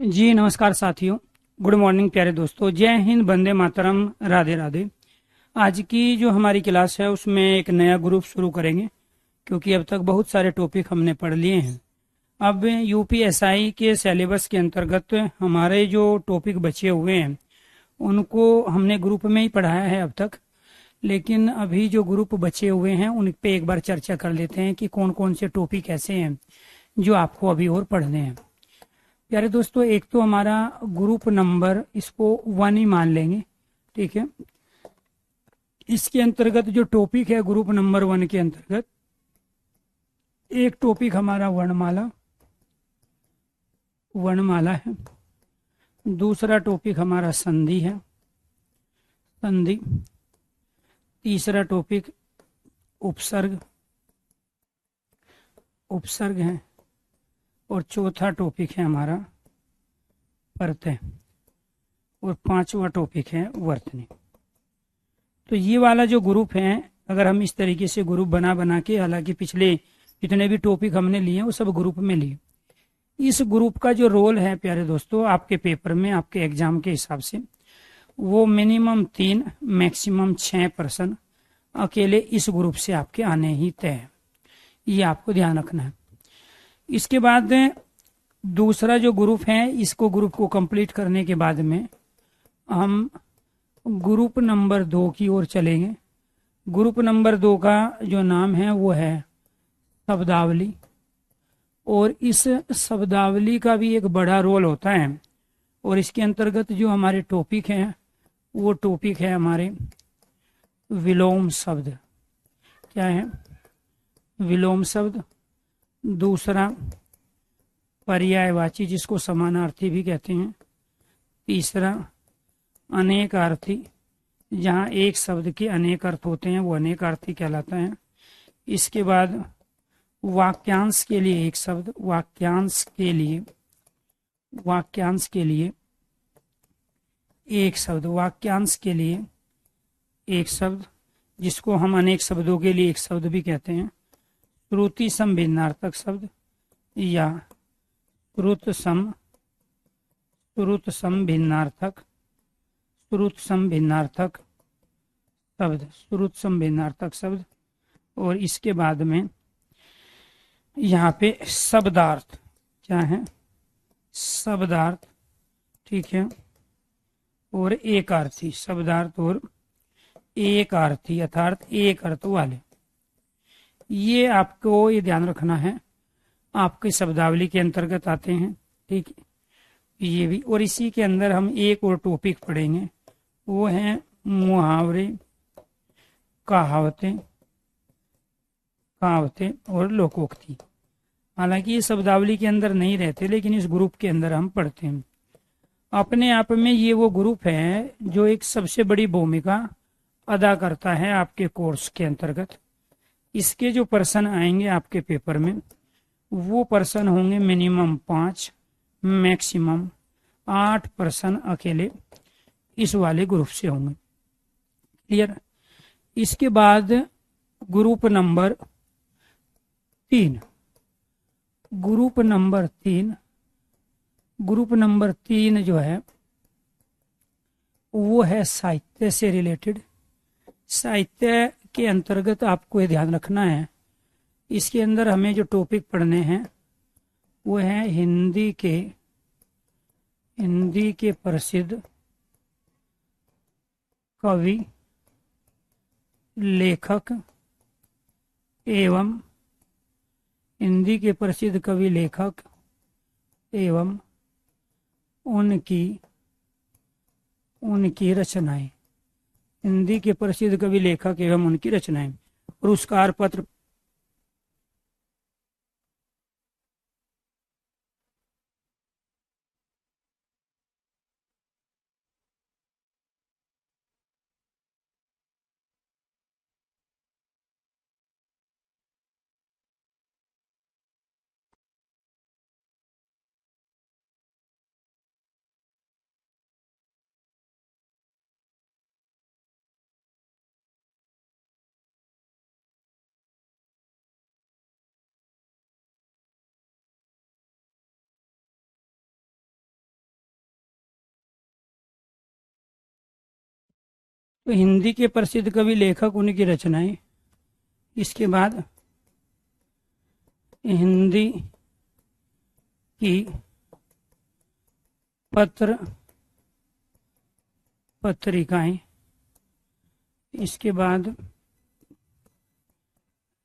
जी नमस्कार साथियों। Good morning प्यारे दोस्तों। जय हिंद, वंदे मातरम, राधे राधे। आज की जो हमारी क्लास है उसमें एक नया ग्रुप शुरू करेंगे, क्योंकि अब तक बहुत सारे टॉपिक हमने पढ़ लिए हैं। अब यूपीएसआई के सिलेबस के अंतर्गत हमारे जो टॉपिक बचे हुए हैं उनको हमने ग्रुप में ही पढ़ाया है अब तक। लेकिन अभी जो ग्रुप बचे हुए हैं उन पे एक बार चर्चा कर लेते हैं कि कौन कौन से टॉपिक ऐसे हैं जो आपको अभी और पढ़ने हैं। प्यारे दोस्तों, एक तो हमारा ग्रुप नंबर, इसको 1 ही मान लेंगे, ठीक है। इसके अंतर्गत जो टॉपिक है ग्रुप नंबर 1 के अंतर्गत, एक टॉपिक हमारा वर्णमाला वर्णमाला है। दूसरा टॉपिक हमारा संधि है, संधि। तीसरा टॉपिक उपसर्ग, उपसर्ग है। और चौथा टॉपिक है हमारा प्रत्यय। और पांचवा टॉपिक है वर्तनी। तो ये वाला जो ग्रुप है, अगर हम इस तरीके से ग्रुप बना बना के, हालांकि पिछले जितने भी टॉपिक हमने लिए वो सब ग्रुप में लिए, इस ग्रुप का जो रोल है प्यारे दोस्तों, आपके पेपर में, आपके एग्जाम के हिसाब से, वो मिनिमम 3 मैक्सिमम 6 पर्सन अकेले इस ग्रुप से आपके आने ही तय है। ये आपको ध्यान रखना है। इसके बाद दूसरा जो ग्रुप है, इसको ग्रुप को कंप्लीट करने के बाद में हम ग्रुप नंबर 2 की ओर चलेंगे। ग्रुप नंबर 2 का जो नाम है वो है शब्दावली। और इस शब्दावली का भी एक बड़ा रोल होता है। और इसके अंतर्गत जो हमारे टॉपिक हैं वो टॉपिक है हमारे विलोम शब्द। क्या है? विलोम शब्द। दूसरा पर्यायवाची, जिसको समानार्थी भी कहते हैं। तीसरा अनेकार्थी, जहाँ एक शब्द के अनेक अर्थ होते हैं वो अनेकार्थी कहलाता है। इसके बाद वाक्यांश के लिए एक शब्द, वाक्यांश के लिए एक शब्द, वाक्यांश के लिए एक शब्द, जिसको हम अनेक शब्दों के लिए एक शब्द भी कहते हैं। श्रुति सम भिन्नार्थक शब्द या श्रुत सम भिन्नार्थक शब्द। और इसके बाद में यहाँ पे शब्दार्थ। क्या है? शब्दार्थ, ठीक है। और एकार्थी, शब्दार्थ और एकार्थी, अर्थात एक अर्थ वाले। ये आपको ये ध्यान रखना है, आपके शब्दावली के अंतर्गत आते हैं, ठीक है। ये भी, और इसी के अंदर हम एक और टॉपिक पढ़ेंगे, वो है मुहावरे, कहावतें और लोकोक्ति। हालांकि ये शब्दावली के अंदर नहीं रहते, लेकिन इस ग्रुप के अंदर हम पढ़ते हैं। अपने आप में ये वो ग्रुप है जो एक सबसे बड़ी भूमिका अदा करता है आपके कोर्स के अंतर्गत। इसके जो पर्सन आएंगे आपके पेपर में, वो पर्सन होंगे मिनिमम 5, मैक्सिमम 8 पर्सन अकेले इस वाले ग्रुप से होंगे। क्लियर? इसके बाद ग्रुप नंबर 3, ग्रुप नंबर 3 जो है वो है साहित्य से रिलेटेड। साहित्य के अंतर्गत आपको ये ध्यान रखना है, इसके अंदर हमें जो टॉपिक पढ़ने हैं वो है हिंदी के प्रसिद्ध कवि, लेखक एवं हिंदी के प्रसिद्ध कवि, लेखक एवं उनकी रचनाएं। हिंदी के प्रसिद्ध कवि, लेखक एवं उनकी रचनाएं। पुरस्कार पत्र तो हिंदी के प्रसिद्ध कवि लेखक उनकी रचनाएं, इसके बाद हिंदी की पत्रिकाएं, इसके बाद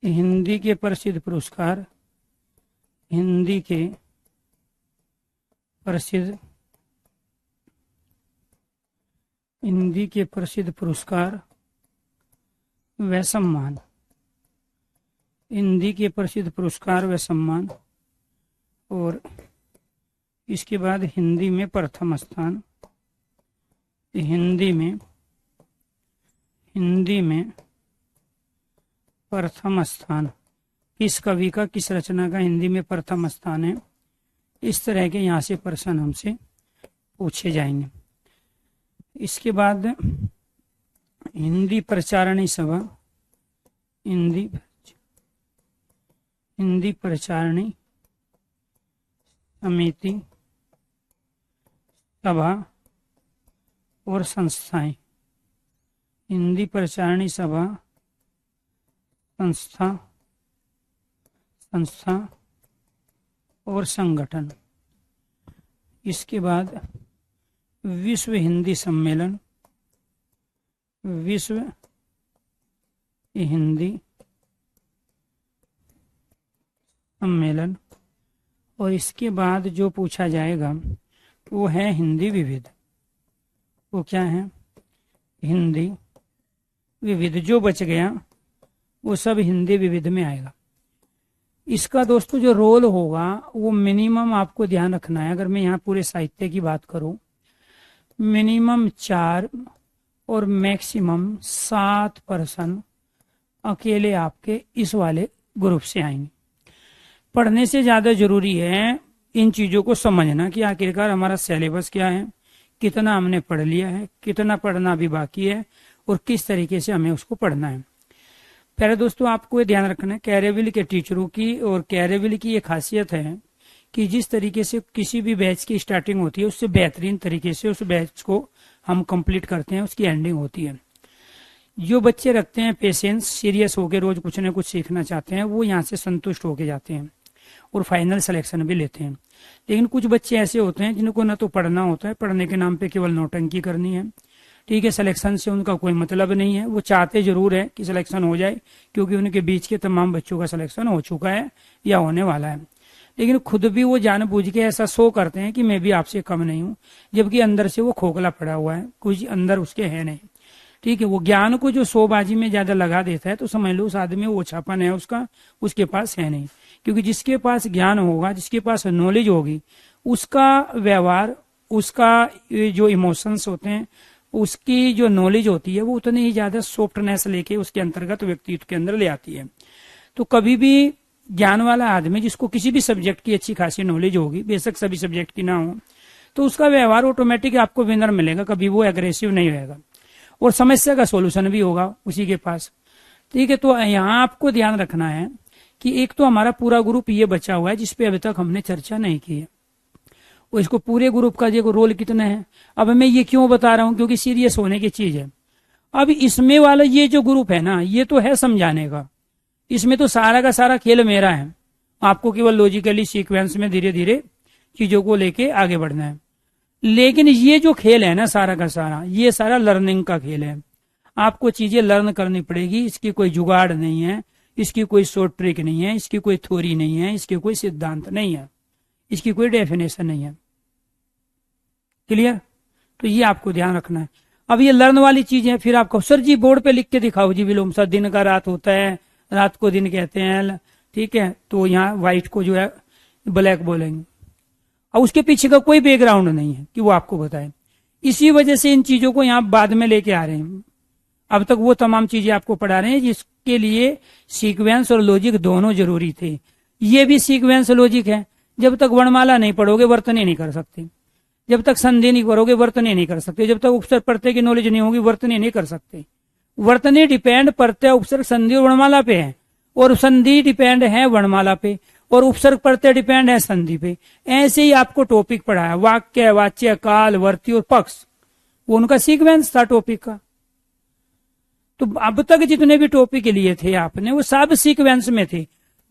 हिंदी के प्रसिद्ध पुरस्कार, हिंदी के प्रसिद्ध पुरस्कार व सम्मान, हिंदी के प्रसिद्ध पुरस्कार व सम्मान, और इसके बाद हिंदी में प्रथम स्थान, हिंदी में प्रथम स्थान, किस कवि का, किस रचना का हिंदी में प्रथम स्थान है। इस तरह के यहाँ से प्रश्न हमसे पूछे जाएंगे। इसके बाद हिंदी प्रचारणी सभा, हिंदी प्रचारणी समिति, सभा और संस्थाएं, हिंदी प्रचारणी सभा, संस्था और संगठन। इसके बाद विश्व हिंदी सम्मेलन, विश्व हिंदी सम्मेलन, और इसके बाद जो पूछा जाएगा वो है हिंदी विविध। वो क्या है? हिंदी विविध। जो बच गया वो सब हिंदी विविध में आएगा। इसका दोस्तों जो रोल होगा वो मिनिमम आपको ध्यान रखना है। अगर मैं यहाँ पूरे साहित्य की बात करूं, मिनिमम 4 और मैक्सिमम 7% अकेले आपके इस वाले ग्रुप से आएंगे। पढ़ने से ज्यादा जरूरी है इन चीजों को समझना कि आखिरकार हमारा सिलेबस क्या है, कितना हमने पढ़ लिया है, कितना पढ़ना भी बाकी है और किस तरीके से हमें उसको पढ़ना है। प्यारे दोस्तों, आपको ये ध्यान रखना है कैरेविल के टीचरों की, और कैरेविल की ये खासियत है कि जिस तरीके से किसी भी बैच की स्टार्टिंग होती है उससे बेहतरीन तरीके से उस बैच को हम कंप्लीट करते हैं, उसकी एंडिंग होती है। जो बच्चे रखते हैं पेशेंस, सीरियस होकर रोज कुछ न कुछ सीखना चाहते हैं, वो यहाँ से संतुष्ट होके जाते हैं और फाइनल सिलेक्शन भी लेते हैं। लेकिन कुछ बच्चे ऐसे होते हैं जिनको ना तो पढ़ना होता है, पढ़ने के नाम पे केवल नौटंकी करनी है, ठीक है, सिलेक्शन से उनका कोई मतलब नहीं है। वो चाहते जरूर है कि सिलेक्शन हो जाए क्योंकि उनके बीच के तमाम बच्चों का सिलेक्शन हो चुका है या होने वाला है, लेकिन खुद भी वो जानबूझ के ऐसा शो करते हैं कि मैं भी आपसे कम नहीं हूँ, जबकि अंदर से वो खोखला पड़ा हुआ है, कुछ अंदर उसके है नहीं, ठीक है। वो ज्ञान को जो शोबाजी में ज्यादा लगा देता है तो समझ लो उस आदमी वो छापन है उसका, उसके पास है नहीं। क्योंकि जिसके पास ज्ञान होगा, जिसके पास नॉलेज होगी, उसका व्यवहार, उसका जो इमोशंस होते हैं, उसकी जो नॉलेज होती है वो उतनी ही ज्यादा सॉफ्टनेस लेके उसके अंतर्गत व्यक्तित्व के अंदर ले आती है। तो कभी भी ज्ञान वाला आदमी जिसको किसी भी सब्जेक्ट की अच्छी खासी नॉलेज होगी, बेशक सभी सब्जेक्ट की ना हो, तो उसका व्यवहार ऑटोमेटिक आपको विनर मिलेगा, कभी वो एग्रेसिव नहीं रहेगा और समस्या का सोल्यूशन भी होगा उसी के पास, ठीक है। तो यहाँ आपको ध्यान रखना है कि एक तो हमारा पूरा ग्रुप ये बचा हुआ है जिसपे अभी तक हमने चर्चा नहीं की है, और इसको पूरे ग्रुप का देखो रोल कितना है। अब मैं ये क्यों बता रहा हूं, क्योंकि सीरियस होने की चीज है। अब इसमें वाला ये जो ग्रुप है ना, ये तो है समझाने का, इसमें तो सारा का सारा खेल मेरा है, आपको केवल लॉजिकली सीक्वेंस में धीरे धीरे चीजों को लेके आगे बढ़ना है। लेकिन ये जो खेल है ना सारा का सारा, ये सारा लर्निंग का खेल है। आपको चीजें लर्न करनी पड़ेगी, इसकी कोई जुगाड़ नहीं है, इसकी कोई शॉर्ट ट्रिक नहीं है, इसकी कोई थ्योरी नहीं है, इसके कोई सिद्धांत नहीं है, इसकी कोई डेफिनेशन नहीं है। क्लियर? तो ये आपको ध्यान रखना है। अब ये लर्न वाली चीज है, फिर आपको सर जी बोर्ड पे लिख के दिखाओ जी विलोम सर, दिन का रात होता है, रात को दिन कहते हैं, ठीक है, तो यहाँ व्हाइट को जो है ब्लैक बोलेंगे, और उसके पीछे का कोई बैकग्राउंड नहीं है कि वो आपको बताए। इसी वजह से इन चीजों को यहाँ बाद में लेके आ रहे हैं। अब तक वो तमाम चीजें आपको पढ़ा रहे हैं जिसके लिए सीक्वेंस और लॉजिक दोनों जरूरी थे। ये भी सीक्वेंस लॉजिक है। जब तक वर्णमाला नहीं पढ़ोगे वर्तनी नहीं कर सकते, जब तक संधि नहीं करोगे वर्तनी नहीं कर सकते, जब तक उपसर्ग प्रत्यय की नॉलेज नहीं होगी वर्तनी नहीं कर सकते। वर्तनी डिपेंड प्रत्यय उपसर्ग संधि और वर्णमाला पे है, और संधि डिपेंड है वर्णमाला पे, और उपसर्ग प्रत्यय डिपेंड है संधि पे। ऐसे ही आपको टॉपिक पढ़ाया, वाक्य, वाच्य, काल, वर्ती और पक्ष, वो उनका सीक्वेंस था टॉपिक का। तो अब तक जितने भी टॉपिक लिए थे आपने वो सब सीक्वेंस में थे,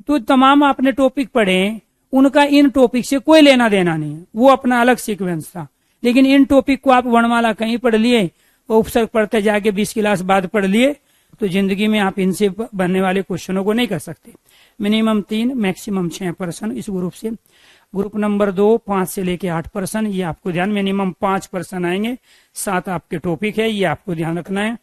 तो तमाम आपने टॉपिक पढ़े, उनका इन टॉपिक से कोई लेना देना नहीं है, वो अपना अलग सीक्वेंस था। लेकिन इन टॉपिक को आप वर्णमाला कहीं पढ़ लिए और उपसर्ग पढ़ते जाके 20 क्लास बाद पढ़ लिए, तो जिंदगी में आप इनसे बनने वाले क्वेश्चनों को नहीं कर सकते। मिनिमम 3 मैक्सिमम 6% इस ग्रुप से। ग्रुप नंबर 2 5 से लेके 8%, ये आपको ध्यान, मिनिमम 5% आएंगे। 7 आपके टॉपिक है, ये आपको ध्यान रखना है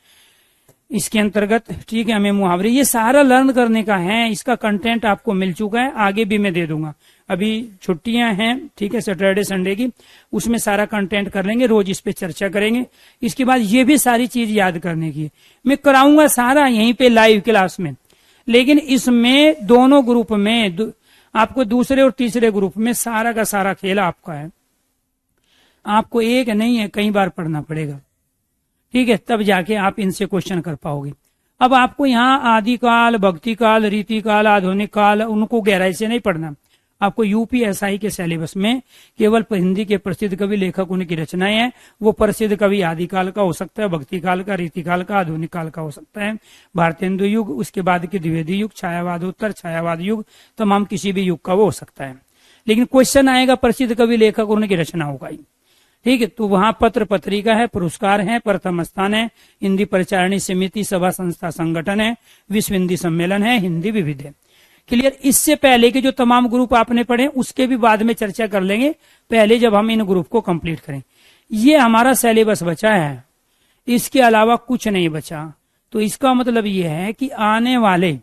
इसके अंतर्गत। ठीक है, हमें मुहावरे ये सारा लर्न करने का है, इसका कंटेंट आपको मिल चुका है, आगे भी मैं दे दूंगा। अभी छुट्टियां हैं, ठीक है, सैटरडे संडे की, उसमें सारा कंटेंट कर लेंगे, रोज इस पे चर्चा करेंगे। इसके बाद ये भी सारी चीज याद करने की मैं कराऊंगा सारा यहीं पे लाइव क्लास में। लेकिन इसमें दोनों ग्रुप में आपको दूसरे और तीसरे ग्रुप में सारा का सारा खेल आपका है, आपको एक नहीं है, कई बार पढ़ना पड़ेगा। ठीक है, तब जाके आप इनसे क्वेश्चन कर पाओगे। अब आपको यहाँ आदिकाल, भक्ति काल, रीति काल, आधुनिक काल, उनको गहराई से नहीं पढ़ना। आपको यूपीएसआई के सिलेबस में केवल हिंदी के प्रसिद्ध कवि लेखक उनकी रचनाएं हैं। वो प्रसिद्ध कवि आदिकाल का हो सकता है, भक्ति काल का, रीति काल का, आधुनिक काल का हो सकता है, भारतेंदु युग, उसके बाद के द्विवेदी युग, छायावादोत्तर, छायावाद युग, तमाम किसी भी युग का वो हो सकता है। लेकिन क्वेश्चन आएगा प्रसिद्ध कवि लेखक उनकी रचनाओं का ही। ठीक है, तो वहां पत्र पत्रिका है, पुरस्कार है, प्रथम स्थान है, हिंदी परिचारणी समिति, सभा, संस्था, संगठन है, विश्व हिंदी सम्मेलन है, हिंदी विविध है। क्लियर। इससे पहले के जो तमाम ग्रुप आपने पढ़े उसके भी बाद में चर्चा कर लेंगे, पहले जब हम इन ग्रुप को कंप्लीट करें। ये हमारा सिलेबस बचा है, इसके अलावा कुछ नहीं बचा। तो इसका मतलब ये है कि आने वाले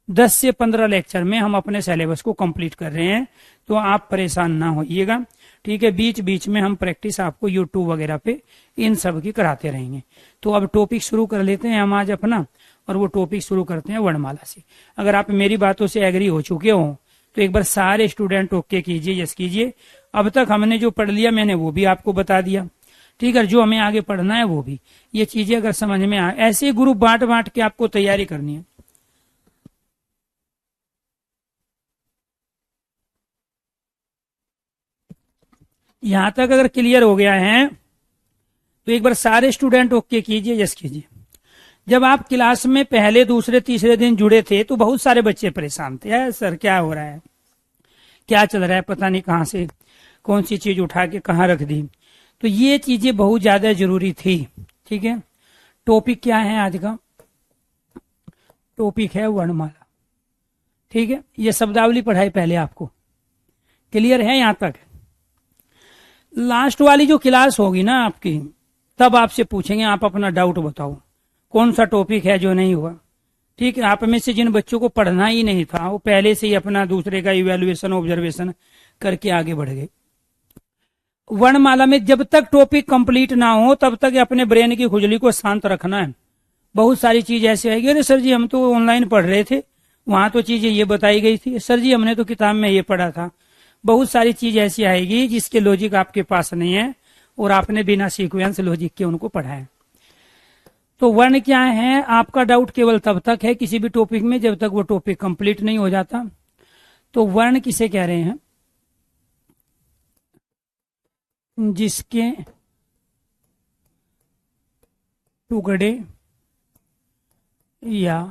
10 से 15 लेक्चर में हम अपने सिलेबस को कंप्लीट कर रहे हैं, तो आप परेशान ना होइएगा। ठीक है, बीच बीच में हम प्रैक्टिस आपको यूट्यूब वगैरह पे इन सब की कराते रहेंगे। तो अब टॉपिक शुरू कर लेते हैं हम आज अपना, और वो टॉपिक शुरू करते हैं वर्णमाला से। अगर आप मेरी बातों से एग्री हो चुके हो तो एक बार सारे स्टूडेंट ओके कीजिए, यस कीजिए। अब तक हमने जो पढ़ लिया मैंने वो भी आपको बता दिया। ठीक है, जो हमें आगे पढ़ना है वो भी, ये चीजें अगर समझ में आए, ऐसे ग्रुप बांट बांट के आपको तैयारी करनी है। यहां तक अगर क्लियर हो गया है तो एक बार सारे स्टूडेंट ओके कीजिए, यस कीजिए। जब आप क्लास में पहले दूसरे तीसरे दिन जुड़े थे तो बहुत सारे बच्चे परेशान थे, सर क्या हो रहा है, क्या चल रहा है, पता नहीं कहां से कौन सी चीज उठा के कहां रख दी। तो ये चीजें बहुत ज्यादा जरूरी थी। ठीक है, टॉपिक क्या है आज का? टॉपिक है वर्णमाला। ठीक है, ये शब्दावली पढ़ाई पहले आपको, क्लियर है यहां तक? लास्ट वाली जो क्लास होगी ना आपकी, तब आपसे पूछेंगे, आप अपना डाउट बताओ कौन सा टॉपिक है जो नहीं हुआ। ठीक है, आप में से जिन बच्चों को पढ़ना ही नहीं था वो पहले से ही अपना दूसरे का इवेल्युएशन ऑब्जर्वेशन करके आगे बढ़ गए। वर्णमाला में जब तक टॉपिक कंप्लीट ना हो तब तक अपने ब्रेन की खुजली को शांत रखना है। बहुत सारी चीज ऐसी आएगी, अरे सर जी हम तो ऑनलाइन पढ़ रहे थे, वहां तो चीजें ये बताई गई थी, सर जी हमने तो किताब में ये पढ़ा था। बहुत सारी चीज ऐसी आएगी जिसके लॉजिक आपके पास नहीं है और आपने बिना सीक्वेंस लॉजिक के उनको पढ़ा है। तो वर्ण क्या है, आपका डाउट केवल तब तक है किसी भी टॉपिक में जब तक वो टॉपिक कंप्लीट नहीं हो जाता। तो वर्ण किसे कह रहे हैं? जिसके टुकड़े या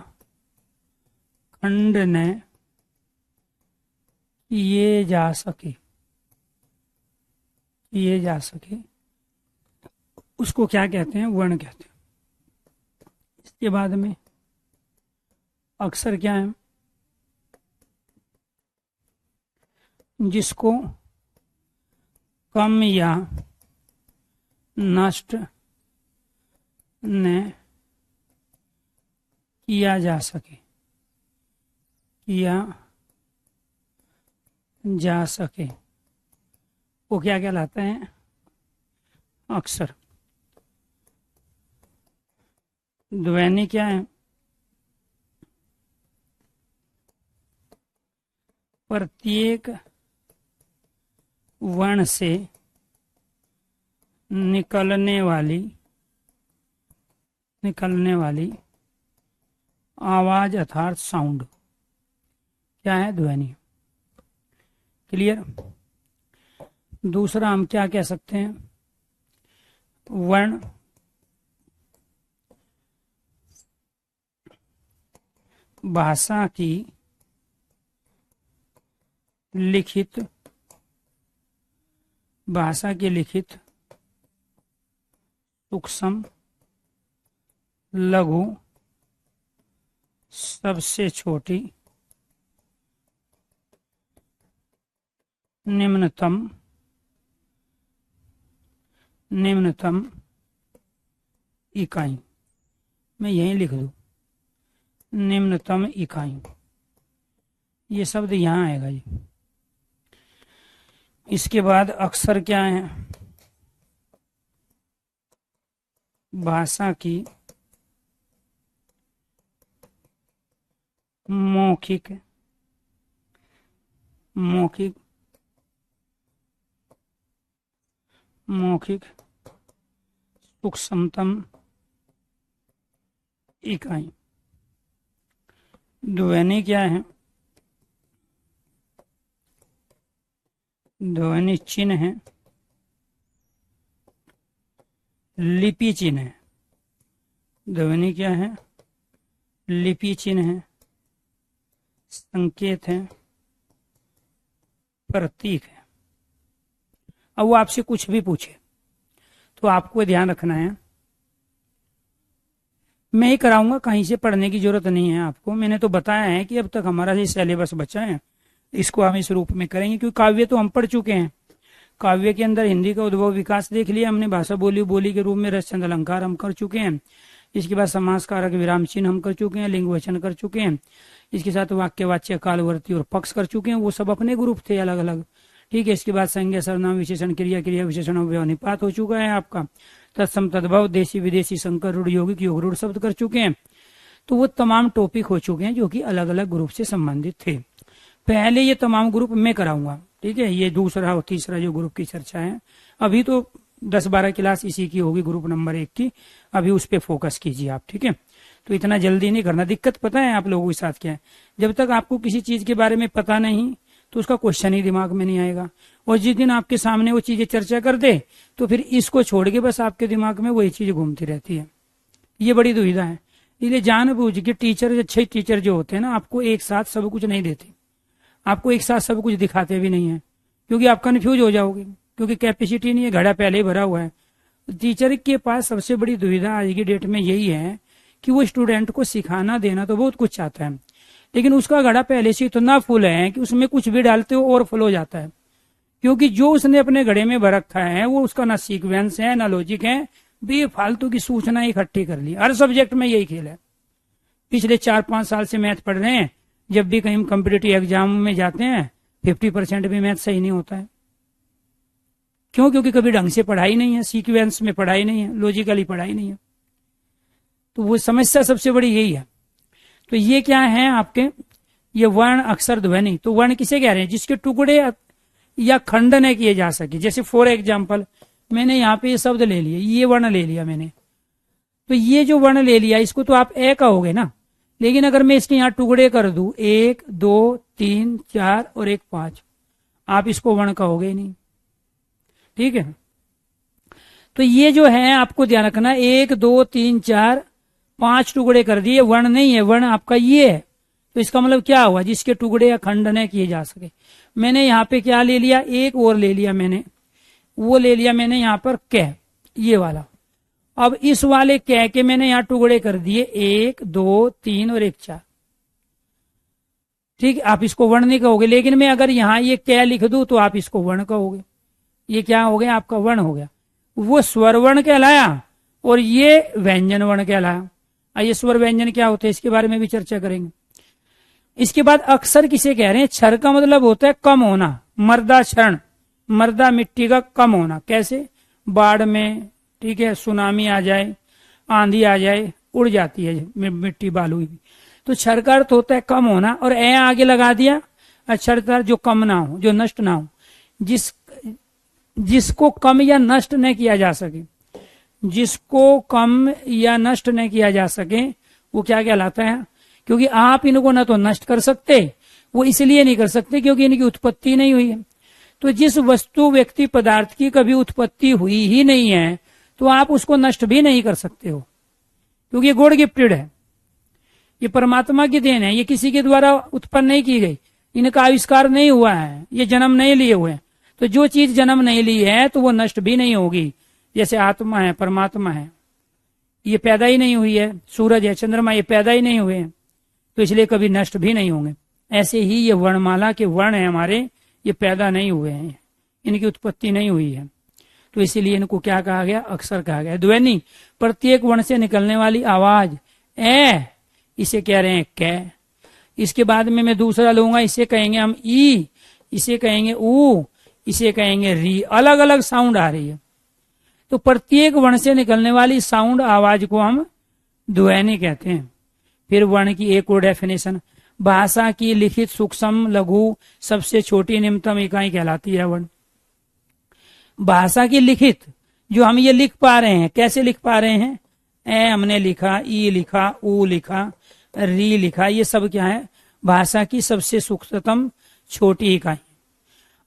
खंड न किए जा सके उसको क्या कहते हैं? वर्ण कहते हैं। इसके बाद में अक्षर क्या है? जिसको कम या नष्ट न किया जा सके वो क्या कहलाता है? अक्षर। ध्वनि क्या है? प्रत्येक वर्ण से निकलने वाली आवाज अर्थात साउंड क्या है? ध्वनि। क्लियर। दूसरा हम क्या कह सकते हैं? वर्ण भाषा की लिखित सूक्ष्म लघु सबसे छोटी निम्नतम इकाई, मैं यहीं लिख दूं निम्नतम इकाई, ये शब्द यहाँ आएगा जी। इसके बाद अक्षर क्या है? भाषा की मौखिक सूक्ष्मतम इकाई। ध्वनि क्या है? ध्वनि चिन्ह है, लिपि चिन्ह है। ध्वनि क्या है? लिपि चिन्ह है, संकेत है, प्रतीक है। अब वो आपसे कुछ भी पूछे तो आपको ध्यान रखना है, मैं ही कराऊंगा, कहीं से पढ़ने की जरूरत नहीं है आपको। मैंने तो बताया है कि अब तक हमारा ये सिलेबस बचा है, इसको हम इस रूप में करेंगे, क्योंकि काव्य तो हम पढ़ चुके हैं। काव्य के अंदर हिंदी का उद्भव विकास देख लिया हमने, भाषा बोली के रूप में रस छंद अलंकार हम कर चुके हैं। इसके बाद समास कारक विराम चिन्ह हम कर चुके हैं, लिंग वचन कर चुके हैं। इसके साथ वाक्य वाच्य कालवर्ती और पक्ष कर चुके हैं, वो सब अपने ग्रुप थे अलग अलग। ठीक है, इसके बाद संज्ञा सर्वनाम विशेषण क्रिया विशेषण निपात हो चुका है आपका। तत्सम तद्भव देशी विदेशी संकर रूढ़ यौगिक योग रूढ़ शब्द कर चुके हैं। तो वो तमाम टॉपिक हो चुके हैं जो कि अलग अलग ग्रुप से संबंधित थे। पहले ये तमाम ग्रुप मैं कराऊंगा, ठीक है। ये दूसरा और तीसरा जो ग्रुप की चर्चा है, अभी तो 10-12 क्लास इसी की होगी, ग्रुप नंबर 1 की। अभी उस पर फोकस कीजिए आप, ठीक है। तो इतना जल्दी नहीं करना। दिक्कत पता है आप लोगों के साथ क्या है? जब तक आपको किसी चीज के बारे में पता नहीं तो उसका क्वेश्चन ही दिमाग में नहीं आएगा, और जिस दिन आपके सामने वो चीजें चर्चा कर दे तो फिर इसको छोड़ के बस आपके दिमाग में वही चीज घूमती रहती है। ये बड़ी दुविधा है। इसलिए जानबूझ के टीचर, अच्छे टीचर जो होते हैं ना, आपको एक साथ सब कुछ नहीं देते, आपको एक साथ सब कुछ दिखाते भी नहीं है, क्योंकि आप कंफ्यूज हो जाओगे, क्योंकि कैपेसिटी नहीं है, घड़ा पहले ही भरा हुआ है। टीचर के पास सबसे बड़ी दुविधा आज की डेट में यही है कि वो स्टूडेंट को सिखाना देना तो बहुत कुछ चाहता है, लेकिन उसका घड़ा पहले से इतना फुल है कि उसमें कुछ भी डालते हो और फुल हो जाता है, क्योंकि जो उसने अपने घड़े में भर रखा है वो उसका ना सीक्वेंस है ना लॉजिक है, बेफालतू की सूचना इकट्ठी कर ली। हर सब्जेक्ट में यही खेल है। पिछले 4-5 साल से मैथ पढ़ रहे हैं, जब भी कहीं कॉम्पिटिटिव एग्जाम में जाते हैं 50% भी मैथ सही नहीं होता है। क्यों? क्योंकि कभी ढंग से पढ़ाई नहीं है, सीक्वेंस में पढ़ाई नहीं है, लॉजिकली पढ़ाई नहीं है। तो वो समस्या सबसे बड़ी यही है। तो ये क्या है आपके, ये वर्ण अक्षर ध्वनि। तो वर्ण किसे कह रहे हैं? जिसके टुकड़े या खंडन किए जा सके। जैसे फॉर एग्जाम्पल मैंने यहाँ पे ये शब्द ले लिया, ये वर्ण ले लिया मैंने, तो ये जो वर्ण ले लिया इसको तो आप ए कहोगे ना, लेकिन अगर मैं इसके यहाँ टुकड़े कर दूं 1, 2, 3, 4 और 1, 5, आप इसको वर्ण कहोगे नहीं, ठीक है। तो ये जो है आपको ध्यान रखना, 1, 2, 3, 4, 5 टुकड़े कर दिए, वर्ण नहीं है, वर्ण आपका ये है। तो इसका मतलब क्या हुआ? जिसके टुकड़े या खंडन किए जा सके। मैंने यहाँ पे क्या ले लिया? एक और ले लिया मैंने, वो ले लिया मैंने यहाँ पर कै, ये वाला। अब इस वाले कै के मैंने यहाँ टुकड़े कर दिए 1, 2, 3 और 1, 4, ठीक है। आप इसको वर्ण नहीं कहोगे, लेकिन मैं अगर यहाँ ये कै लिख दूं तो आप इसको वर्ण कहोगे। ये क्या हो गया? आपका वर्ण हो गया। वो स्वर वर्ण कहलाया और ये व्यंजन वर्ण कहलाया। ये स्वर व्यंजन क्या होते हैं इसके बारे में भी चर्चा करेंगे। इसके बाद अक्षर किसे कह रहे हैं? क्षर का मतलब होता है कम होना, मर्दा क्षरण, मर्दा मिट्टी का कम होना। कैसे? बाढ़ में, ठीक है, सुनामी आ जाए, आंधी आ जाए, उड़ जाती है मिट्टी बालू भी। तो क्षर का अर्थ होता है कम होना, और ए आगे लगा दिया, अक्षर का जो कम ना हो, जो नष्ट ना हो, जिसको कम या नष्ट न किया जा सके, जिसको कम या नष्ट न किया जा सके वो क्या कहलाता है? क्योंकि आप इनको ना तो नष्ट कर सकते, वो इसलिए नहीं कर सकते क्योंकि इनकी उत्पत्ति नहीं हुई है। तो जिस वस्तु व्यक्ति पदार्थ की कभी उत्पत्ति हुई ही नहीं है तो आप उसको नष्ट भी नहीं कर सकते हो, क्योंकि ये गॉड गिफ्टेड है। ये परमात्मा की देन है, ये किसी के द्वारा उत्पन्न नहीं की गई, इनका आविष्कार नहीं हुआ है, ये जन्म नहीं लिए हुए हैं। तो जो चीज जन्म नहीं ली है तो वो नष्ट भी नहीं होगी। जैसे आत्मा है, परमात्मा है, ये पैदा ही नहीं हुई है, सूरज है, चंद्रमा, ये पैदा ही नहीं हुए हैं, तो इसलिए कभी नष्ट भी नहीं होंगे। ऐसे ही ये वर्णमाला के वर्ण है हमारे, ये पैदा नहीं हुए हैं, इनकी उत्पत्ति नहीं हुई है, तो इसीलिए इनको क्या कहा गया, अक्षर कहा गया। ध्वनि, प्रत्येक वर्ण से निकलने वाली आवाज। ए, इसे कह रहे हैं कै। इसके बाद में मैं दूसरा लूंगा, इसे कहेंगे हम ई, इसे कहेंगे ऊ, इसे कहेंगे री। अलग अलग साउंड आ रही है, तो प्रत्येक वर्ण से निकलने वाली साउंड आवाज को हम ध्वनि कहते हैं। फिर वर्ण की एक और डेफिनेशन, भाषा की लिखित सूक्ष्म लघु सबसे छोटी निम्नतम इकाई कहलाती है वर्ण। भाषा की लिखित, जो हम ये लिख पा रहे हैं, कैसे लिख पा रहे हैं, ए हमने लिखा, ई लिखा, ऊ लिखा, री लिखा, ये सब क्या है, भाषा की सबसे सूक्ष्मतम छोटी इकाई।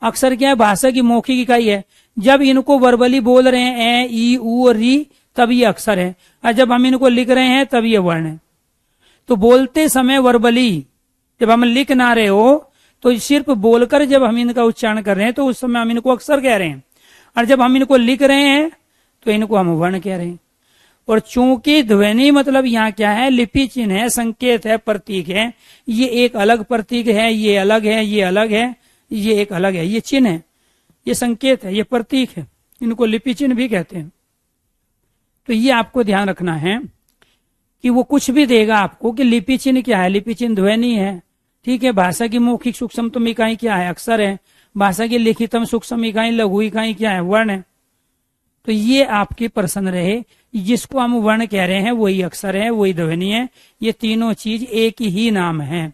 अक्षर क्या है, भाषा की मौखिक इकाई है। जब इनको वर्बली बोल रहे हैं, ए ई ऊ और री, तब ये अक्षर है, और जब हम इनको लिख रहे हैं तब ये वर्ण है। तो बोलते समय वर्बली, जब हम लिख ना रहे हो तो सिर्फ बोलकर जब हम इनका उच्चारण कर रहे हैं तो उस समय हम इनको अक्षर कह रहे हैं, और जब हम इनको लिख रहे हैं तो इनको हम वर्ण कह रहे हैं। और चूंकि ध्वनि मतलब यहाँ क्या है, लिपि चिन्ह है, संकेत है, प्रतीक है। ये एक अलग प्रतीक है, ये अलग है, ये अलग है, ये एक अलग है, ये चिन्ह है, ये संकेत है, ये प्रतीक है, इनको लिपि चिन्ह भी कहते हैं। तो ये आपको ध्यान रखना है कि वो कुछ भी देगा आपको कि लिपि चिन्ह क्या है, लिपि चिन्ह ध्वनि है, ठीक है। भाषा की मौखिक सूक्ष्मतम इकाई क्या है, अक्षर है। भाषा की लिखितम सूक्ष्म इकाई लघु इकाई क्या है, वर्ण है। तो ये आपके प्रश्न रहे, जिसको हम वर्ण कह रहे हैं वही अक्षर है, वही ध्वनि है। ये तीनों चीज एक ही नाम है,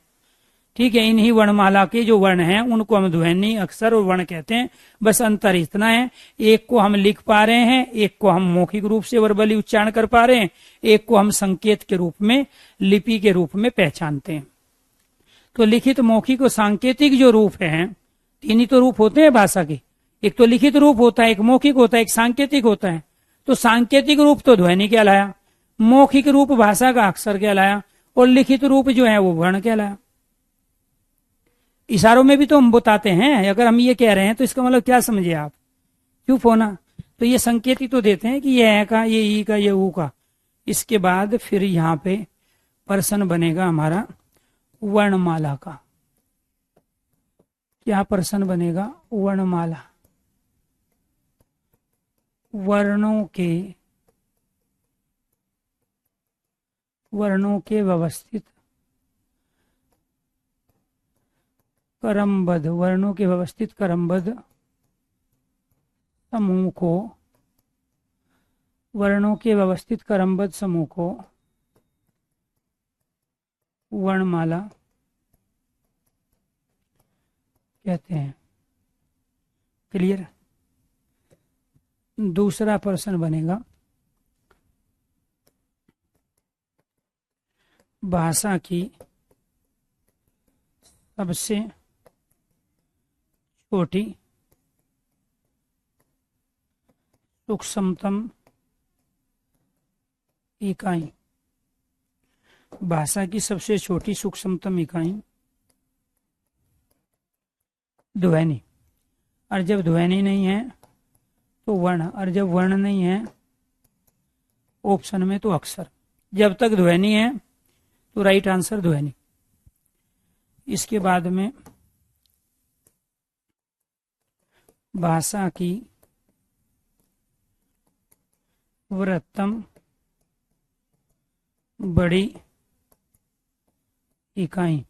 ठीक है। इन्हीं वर्णमाला के जो वर्ण हैं उनको हम ध्वनि, अक्षर और वर्ण कहते हैं। बस अंतर इतना है, एक को हम लिख पा रहे हैं, एक को हम मौखिक रूप से वर्बली उच्चारण कर पा रहे हैं, एक को हम संकेत के रूप में, लिपि के रूप में पहचानते हैं। तो लिखित, मौखिक और सांकेतिक जो रूप है, तीन ही तो रूप होते हैं भाषा के। एक तो लिखित रूप होता है, एक मौखिक होता है, एक सांकेतिक होता है। तो सांकेतिक रूप तो ध्वनि कहलाया, मौखिक रूप भाषा का अक्षर कहलाया, और लिखित रूप जो है वो वर्ण कहलाया। इशारों में भी तो हम बताते हैं, अगर हम ये कह रहे हैं तो इसका मतलब क्या समझे आप, चुप होना। तो ये संकेत ही तो देते हैं कि ये है का, ये ई का, ये ऊ का। इसके बाद फिर यहाँ पे प्रश्न बनेगा हमारा वर्णमाला का। क्या प्रश्न बनेगा, वर्णमाला, वर्णों के व्यवस्थित क्रमबद्ध, वर्णों के व्यवस्थित क्रमबद्ध समूह को, वर्णों के व्यवस्थित क्रमबद्ध समूह को वर्णमाला कहते हैं। क्लियर। दूसरा प्रश्न बनेगा, भाषा की सबसे छोटी सूक्ष्मतम इकाई, भाषा की सबसे छोटी सूक्ष्मतम इकाई ध्वनि। और जब ध्वनि नहीं है तो वर्ण, और जब वर्ण नहीं है ऑप्शन में तो अक्षर। जब तक ध्वनि है तो राइट आंसर ध्वनि। इसके बाद में भाषा की वृहत्तम बड़ी इकाई,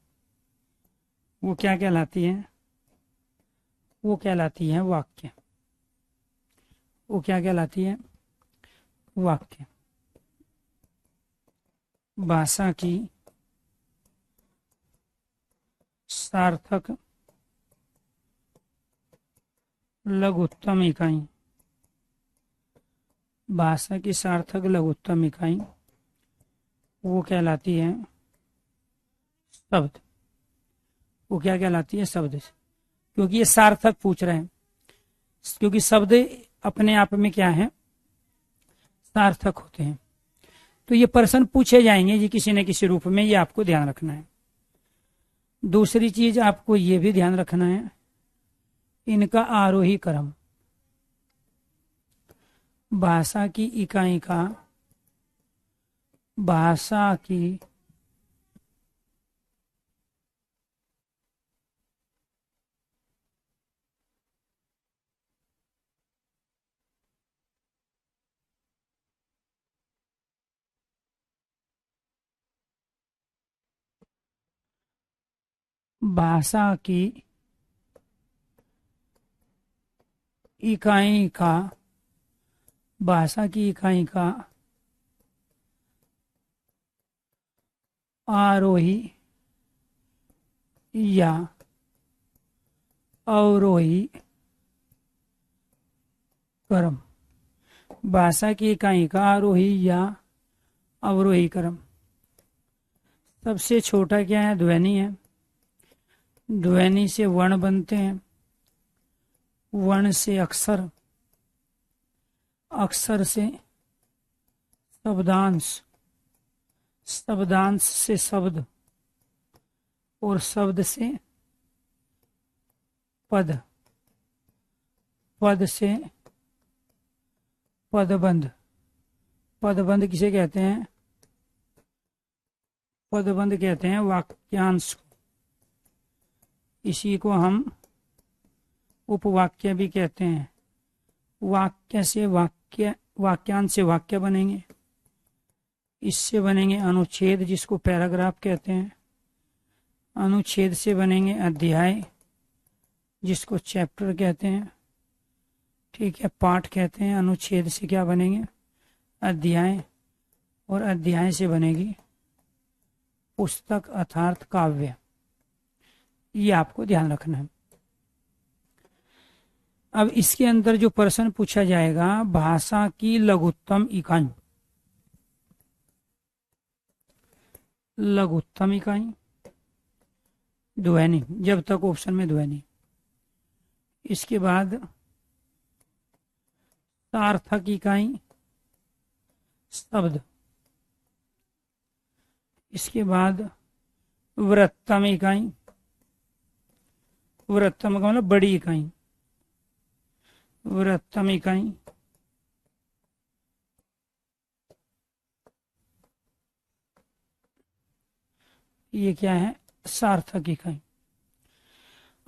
वो क्या कहलाती है, वो कहलाती है वाक्य। वो क्या कहलाती है, वाक्य। भाषा की सार्थक लघुत्तम इकाई, भाषा की सार्थक लघुत्तम इकाई वो कहलाती है शब्द। वो क्या कहलाती है, शब्द। क्योंकि ये सार्थक पूछ रहे हैं, क्योंकि शब्द अपने आप में क्या है, सार्थक होते हैं। तो ये प्रश्न पूछे जाएंगे जी किसी न किसी रूप में, ये आपको ध्यान रखना है। दूसरी चीज आपको ये भी ध्यान रखना है, इनका आरोही क्रम, भाषा की इकाई का, भाषा की भाषा की इकाई का, भाषा की इकाई का आरोही या अवरोही क्रम, भाषा की इकाई का आरोही या अवरोही क्रम। सबसे छोटा क्या है? ध्वनि है। ध्वनि से वर्ण बनते हैं, वर्ण से अक्षर, अक्षर से शब्दांश, शब्दांश से शब्द, और शब्द से पद, पद से पदबंध। पदबंध किसे कहते हैं? पदबंध कहते हैं वाक्यांश को। इसी को हम उपवाक्य भी कहते हैं। वाक्य से वाक्य, वाक्यांश से वाक्य बनेंगे, इससे बनेंगे अनुच्छेद जिसको पैराग्राफ कहते हैं, अनुच्छेद से बनेंगे अध्याय जिसको चैप्टर कहते हैं, ठीक है, पाठ कहते हैं। अनुच्छेद से क्या बनेंगे? अध्याय, और अध्याय से बनेगी पुस्तक अर्थात काव्य। ये आपको ध्यान रखना है। अब इसके अंदर जो प्रश्न पूछा जाएगा, भाषा की लघुत्तम इकाई, लघुत्तम इकाई ध्वनि, जब तक ऑप्शन में ध्वनि। इसके बाद सार्थक इकाई शब्द। इसके बाद वृत्तम इकाई, वृत्तम का मतलब बड़ी इकाई, वृत्तम इकाई। ये क्या है? सार्थक इकाई।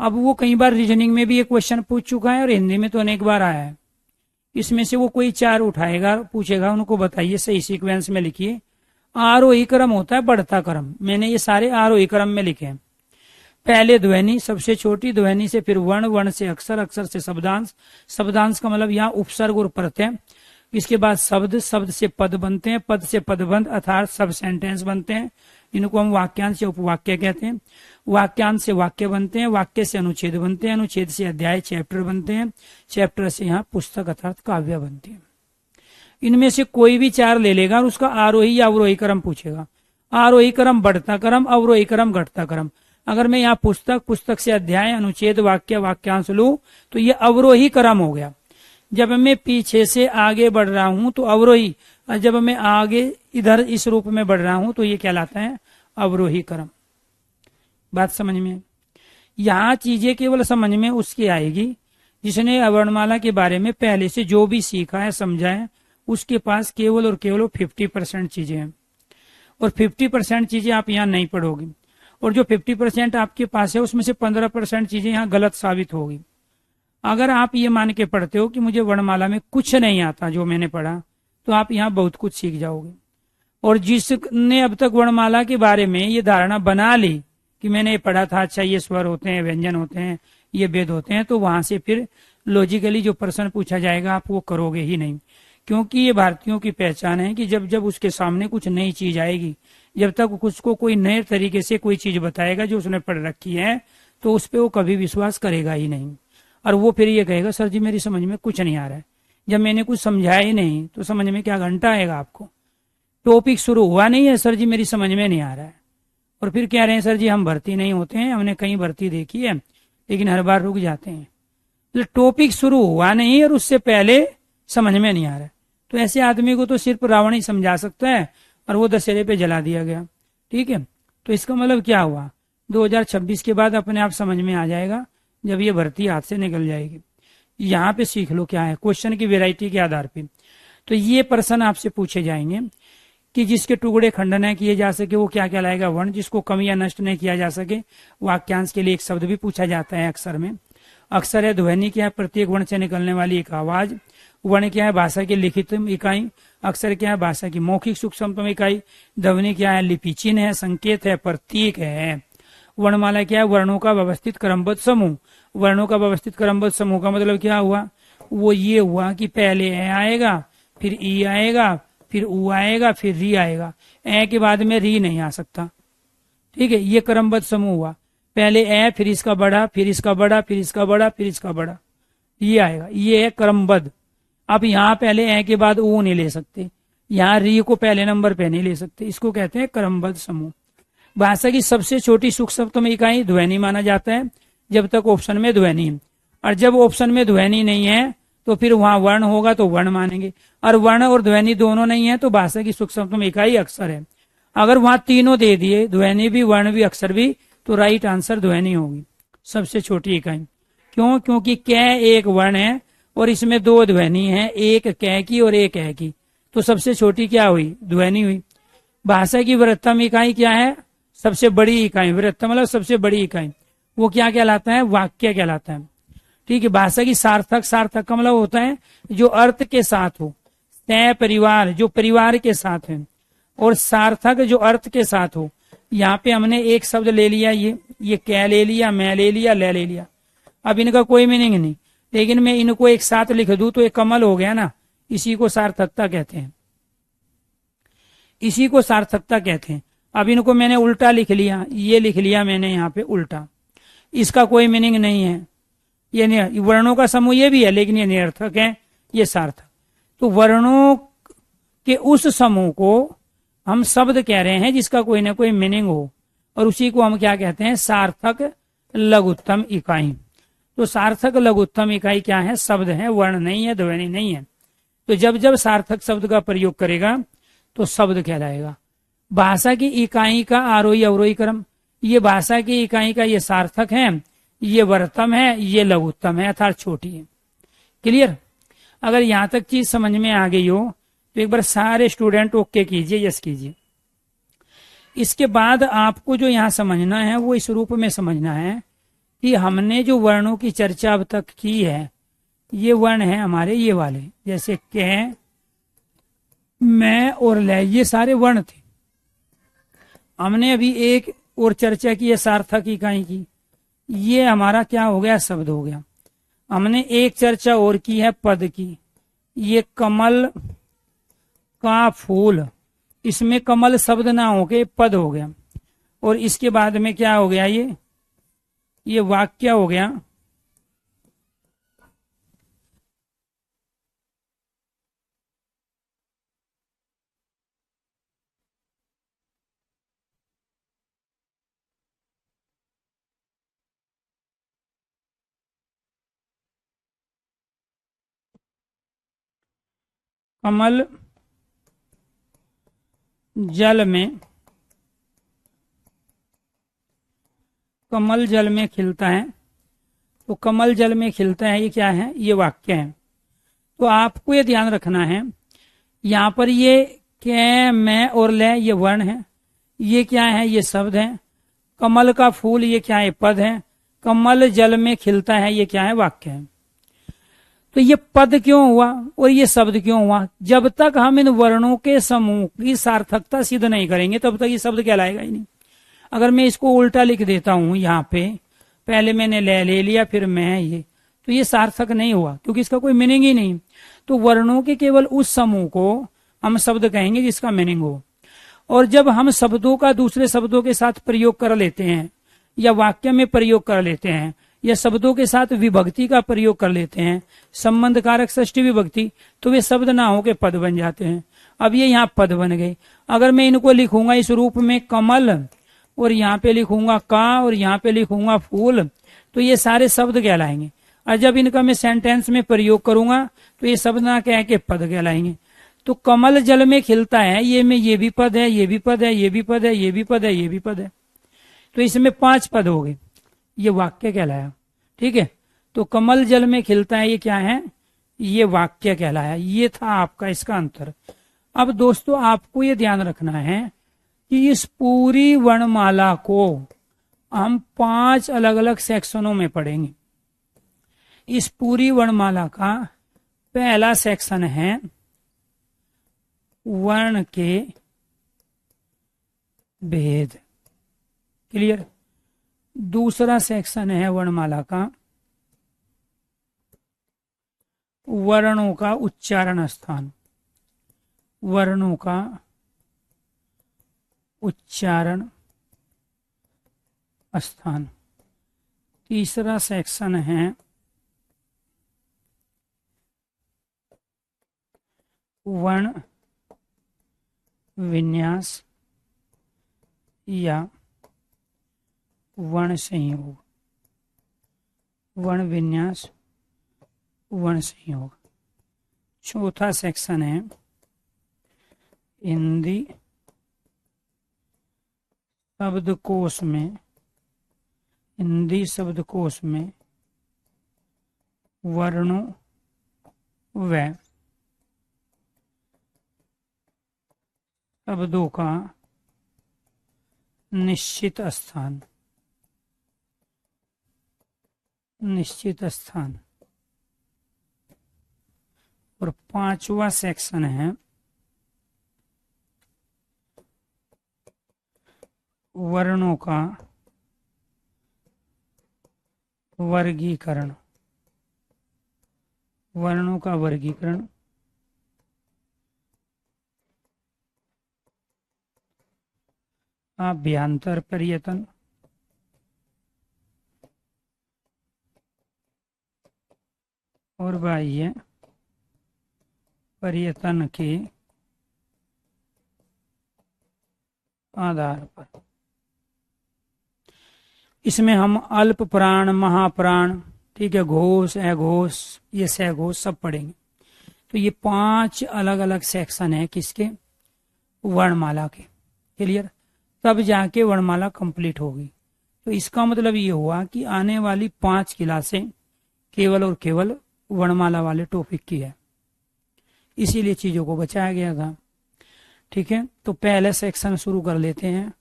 अब वो कई बार रीजनिंग में भी ये क्वेश्चन पूछ चुका है और हिंदी में तो अनेक बार आया है। इसमें से वो कोई चार उठाएगा, पूछेगा, उनको बताइए, सही सीक्वेंस में लिखिए। आरोही क्रम होता है बढ़ता क्रम। मैंने ये सारे आरोही क्रम में लिखे हैं। पहले ध्वनि, सबसे छोटी ध्वनि से फिर वर्ण, वर्ण से अक्षर, अक्षर से शब्दांश, शब्दांश का मतलब यहाँ उपसर्ग और प्रत्यय। इसके बाद शब्द, शब्द से पद बनते हैं, पद से पदबंध अर्थात सब सेंटेंस बनते हैं, इनको हम वाक्यांश या उपवाक्य कहते हैं। वाक्यांश से वाक्य बनते हैं, वाक्य से अनुच्छेद बनते हैं, अनुच्छेद से अध्याय चैप्टर बनते हैं, चैप्टर से यहाँ पुस्तक अर्थात काव्य बनते हैं। इनमें से कोई भी चार ले लेगा और उसका आरोही या अवरोही क्रम पूछेगा। आरोही क्रम बढ़ता क्रम, अवरोही क्रम घटता क्रम। अगर मैं यहाँ पुस्तक, पुस्तक से अध्याय, अनुच्छेद, वाक्य, वाक्यांश लूं तो ये अवरोही क्रम हो गया। जब मैं पीछे से आगे बढ़ रहा हूं तो अवरोही, और जब मैं आगे इधर इस रूप में बढ़ रहा हूं तो ये कहलाता है अवरोही क्रम। बात समझ में? यहाँ चीजें केवल समझ में उसकी आएगी जिसने वर्णमाला के बारे में पहले से जो भी सीखा है, समझा है, उसके पास केवल और केवल 50% चीजें हैं, और 50% चीजें आप यहाँ नहीं पढ़ोगे। और जो 50% आपके पास है उसमें से 15% चीजें यहाँ गलत साबित होगी। अगर आप ये मान के पढ़ते हो कि मुझे वर्णमाला में कुछ नहीं आता जो मैंने पढ़ा, तो आप यहाँ बहुत कुछ सीख जाओगे। और जिसने अब तक वर्णमाला के बारे में ये धारणा बना ली कि मैंने ये पढ़ा था, अच्छा ये स्वर होते हैं, व्यंजन होते हैं, ये भेद होते हैं, तो वहां से फिर लॉजिकली जो प्रश्न पूछा जाएगा आप वो करोगे ही नहीं। क्योंकि ये भारतीयों की पहचान है कि जब जब उसके सामने कुछ नई चीज आएगी, जब तक उसको कोई नए तरीके से कोई चीज बताएगा जो उसने पढ़ रखी है, तो उस पर वो कभी विश्वास करेगा ही नहीं। और वो फिर ये कहेगा सर जी मेरी समझ में कुछ नहीं आ रहा है। जब मैंने कुछ समझाया ही नहीं तो समझ में क्या घंटा आएगा आपको? टॉपिक शुरू हुआ नहीं है, सर जी मेरी समझ में नहीं आ रहा है, और फिर कह रहे हैं सर जी हम भर्ती नहीं होते हैं, हमने कहीं भर्ती देखी है लेकिन हर बार रुक जाते हैं। तो टॉपिक शुरू हुआ नहीं और उससे पहले समझ में नहीं आ रहा है। तो ऐसे आदमी को तो सिर्फ रावण ही समझा सकता है, और वो दशहरे पे जला दिया गया। ठीक है, तो इसका मतलब क्या हुआ, 2026 के बाद अपने आप समझ में आ जाएगा जब ये भर्ती हाथ से निकल जाएगी। यहाँ पे सीख लो क्या है, क्वेश्चन की वेराइटी के आधार पे। तो ये प्रश्न आपसे पूछे जाएंगे कि जिसके टुकड़े खंडन न किए जा सके वो क्या कहलाएगा, वर्ण। जिसको कम या नष्ट नहीं किया जा सके, वाक्यांश के लिए एक शब्द भी पूछा जाता है अक्षर में। अक्षर है ध्वनि क्या है, प्रत्येक वर्ण से निकलने वाली एक आवाज। वर्ण क्या है, भाषा की लिखित इकाई। अक्षर क्या है, भाषा की मौखिक सूक्ष्मतम इकाई। ध्वनि क्या है, लिपि चिन्ह है, संकेत है, प्रतीक है। वर्णमाला क्या है, वर्णों का व्यवस्थित क्रमबद्ध समूह। वर्णों का व्यवस्थित क्रमबद्ध समूह का मतलब क्या हुआ, वो ये हुआ कि पहले ए आएगा, फिर ई आएगा, फिर ऊ आएगा, फिर री आएगा। ए के बाद में री नहीं आ सकता। ठीक है, ये क्रमबद्ध समूह हुआ। पहले ए, फिर इसका बड़ा, फिर इसका बड़ा, फिर इसका बड़ा, फिर इसका बड़ा, ये आएगा। ये है क्रमबद्ध। अब यहाँ पहले ए के बाद ऊ नहीं ले सकते, यहाँ री को पहले नंबर पे नहीं ले सकते। इसको कहते हैं क्रमबद्ध समूह। भाषा की सबसे छोटी सूक्ष्मतम इकाई ध्वनि माना जाता है जब तक ऑप्शन में ध्वनि है, और जब ऑप्शन में ध्वनि नहीं है तो फिर वहां वर्ण होगा तो वर्ण मानेंगे, और वर्ण और ध्वनि दोनों नहीं है तो भाषा की सूक्ष्मतम इकाई अक्षर है। अगर वहां तीनों दे दिए, ध्वनि भी, वर्ण भी, अक्षर भी, तो राइट आंसर ध्वनि होगी, सबसे छोटी इकाई। क्यों, क्योंकि कै एक वर्ण है और इसमें दो ध्वनि है, एक कै की और एक ए की, तो सबसे छोटी क्या हुई, ध्वनि हुई। भाषा की वृहत्तम इकाई क्या है, सबसे बड़ी इकाई। वृहत्तम मतलब सबसे बड़ी इकाई, वो क्या कहलाता है, वाक्य कहलाता है। ठीक है, भाषा की सार्थक, सार्थक का मतलब होता है जो अर्थ के साथ हो। तय परिवार, जो परिवार के साथ है, और सार्थक जो अर्थ के साथ हो। यहाँ पे हमने एक शब्द ले लिया, ये क्या ले लिया, मैं ले लिया, ले लिया। अब इनका कोई मीनिंग नहीं, लेकिन मैं इनको एक साथ लिख दूं तो एक कमल हो गया ना, इसी को सार्थकता कहते हैं, इसी को सार्थकता कहते हैं। अब इनको मैंने उल्टा लिख लिया, ये लिख लिया मैंने यहाँ पे उल्टा, इसका कोई मीनिंग नहीं है। ये वर्णों का समूह ये भी है, लेकिन ये निरर्थक है, ये सार्थक। तो वर्णों के उस समूह को हम शब्द कह रहे हैं जिसका कोई ना कोई मीनिंग हो, और उसी को हम क्या कहते हैं, सार्थक लघुत्तम इकाई। तो सार्थक लघुत्तम इकाई क्या है, शब्द है, वर्ण नहीं है, ध्वनि नहीं है। तो जब जब सार्थक शब्द का प्रयोग करेगा तो शब्द कहलाएगा। भाषा की इकाई का आरोही अवरोही क्रम, ये भाषा की इकाई का ये सार्थक है, ये वर्तम है, ये लघुत्तम है, अर्थात छोटी है। क्लियर? अगर यहां तक चीज समझ में आ गई हो तो एक बार सारे स्टूडेंट ओके कीजिए, यस कीजिए। इसके बाद आपको जो यहाँ समझना है वो इस रूप में समझना है कि हमने जो वर्णों की चर्चा अब तक की है, ये वर्ण है हमारे ये वाले, जैसे कै, मैं और ले, ये सारे वर्ण थे। हमने अभी एक और चर्चा की है सार्थक इकाई की, ये हमारा क्या हो गया, शब्द हो गया। हमने एक चर्चा और की है पद की, ये कमल का फूल, इसमें कमल शब्द ना होके पद हो गया। और इसके बाद में क्या हो गया, ये वाक्य हो गया। कमल जल में, कमल जल में खिलता है, तो कमल जल में खिलता है, ये क्या है, ये वाक्य है। तो आपको ये ध्यान रखना है, यहाँ पर ये कै, मैं और ले, ये वर्ण है, ये क्या है, ये शब्द है। कमल का फूल, ये क्या है, पद है। कमल जल में खिलता है, ये क्या है, वाक्य है। तो ये पद क्यों हुआ और ये शब्द क्यों हुआ? जब तक हम इन वर्णों के समूह की सार्थकता सिद्ध नहीं करेंगे तब तक ये शब्द कहलाएगा ही नहीं। अगर मैं इसको उल्टा लिख देता हूं, यहाँ पे पहले मैंने ले लिया, फिर मैं, ये तो ये सार्थक नहीं हुआ, क्योंकि इसका कोई मीनिंग ही नहीं। तो वर्णों के केवल उस समूह को हम शब्द कहेंगे जिसका मीनिंग हो। और जब हम शब्दों का दूसरे शब्दों के साथ प्रयोग कर लेते हैं, या वाक्य में प्रयोग कर लेते हैं, या शब्दों के साथ विभक्ति का प्रयोग कर लेते हैं, संबंध कारक षष्ठी विभक्ति, तो वे शब्द ना होके पद बन जाते हैं। अब ये यहाँ पद बन गए। अगर मैं इनको लिखूंगा इस रूप में, कमल, और यहाँ पे लिखूंगा का, और यहाँ पे लिखूंगा फूल, तो ये सारे शब्द कहलाएंगे। और जब इनका मैं सेंटेंस में प्रयोग करूंगा तो ये शब्द ना कह के पद कहलाएंगे। तो कमल जल में खिलता है, ये में ये भी पद है, ये भी पद है, ये भी पद है, ये भी पद है, ये भी पद है, तो इसमें 5 पद हो गए, ये वाक्य कहलाया। ठीक है, तो कमल जल में खिलता है, ये क्या है, ये वाक्य कहलाया। ये था आपका इसका अंतर। अब दोस्तों आपको ये ध्यान रखना है कि इस पूरी वर्णमाला को हम 5 अलग अलग सेक्शनों में पढ़ेंगे। इस पूरी वर्णमाला का पहला सेक्शन है वर्ण के भेद, क्लियर। दूसरा सेक्शन है वर्णमाला का वर्णों का उच्चारण स्थान, वर्णों का उच्चारण स्थान। तीसरा सेक्शन है वर्ण विन्यास या वर्ण संयोग, वर्ण विन्यास वर्ण संयोग। चौथा सेक्शन है हिंदी शब्दकोश में, हिंदी शब्दकोश में वर्णों व शब्दों का निश्चित स्थान, निश्चित स्थान। और 5वां सेक्शन है वर्णों का वर्गीकरण, वर्णों का वर्गीकरण। अभ्यांतर पर्यटन, और बाह्य पर्यटन के आधार पर। इसमें हम अल्प प्राण, महाप्राण, ठीक है, घोष, अघोष, ये सघोष सब पढ़ेंगे। तो ये 5 अलग अलग सेक्शन है किसके, वर्णमाला के, क्लियर। तब जाके वर्णमाला कंप्लीट होगी। तो इसका मतलब ये हुआ कि आने वाली 5 क्लासें केवल और केवल वर्णमाला वाले टॉपिक की है, इसीलिए चीजों को बचाया गया था। ठीक है, तो पहले सेक्शन शुरू कर लेते हैं,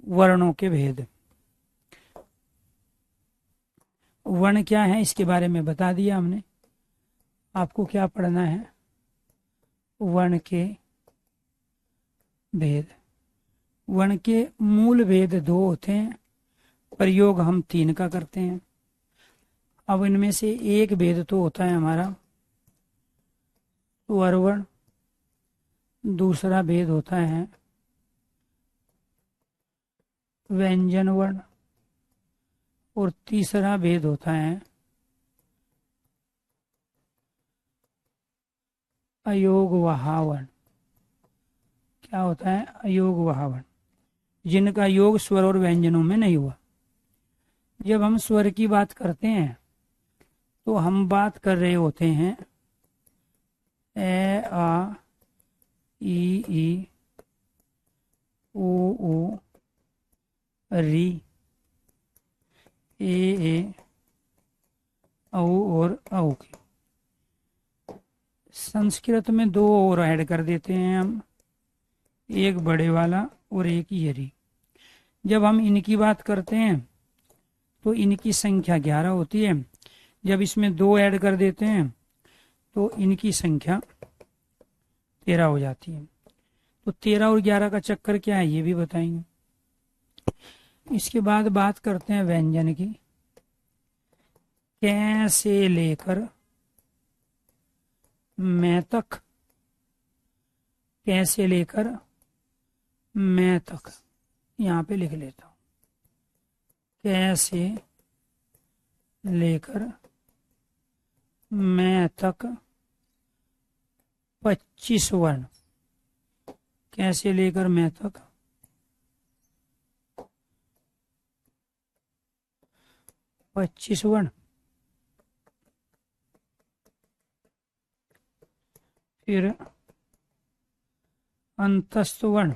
वर्णों के भेद। वर्ण क्या है इसके बारे में बता दिया हमने। आपको क्या पढ़ना है, वर्ण के भेद। वर्ण के मूल भेद 2 होते हैं, प्रयोग हम 3 का करते हैं। अब इनमें से एक भेद तो होता है हमारा स्वर वर्ण, दूसरा भेद होता है व्यंजन वर्ण, और तीसरा भेद होता है अयोगवाह वर्ण। क्या होता है, अयोगवाह वर्ण, जिनका योग स्वर और व्यंजनों में नहीं हुआ। जब हम स्वर की बात करते हैं तो हम बात कर रहे होते हैं ए, आ, ई, ओ, री, ए, औ और औ की। संस्कृत में 2 और ऐड कर देते हैं हम, एक बड़े वाला और एक यरी। जब हम इनकी बात करते हैं तो इनकी संख्या 11 होती है। जब इसमें 2 ऐड कर देते हैं तो इनकी संख्या 13 हो जाती है। तो 13 और 11 का चक्कर क्या है ये भी बताएंगे। इसके बाद बात करते हैं व्यंजन की। कै से लेकर मैं तक, कै से लेकर मैं तक, यहाँ पे लिख लेता हूँ। कै से लेकर मैं तक 25 वर्ण, कै से लेकर मैं तक 25 वर्ण। फिर अंतस्थ वर्ण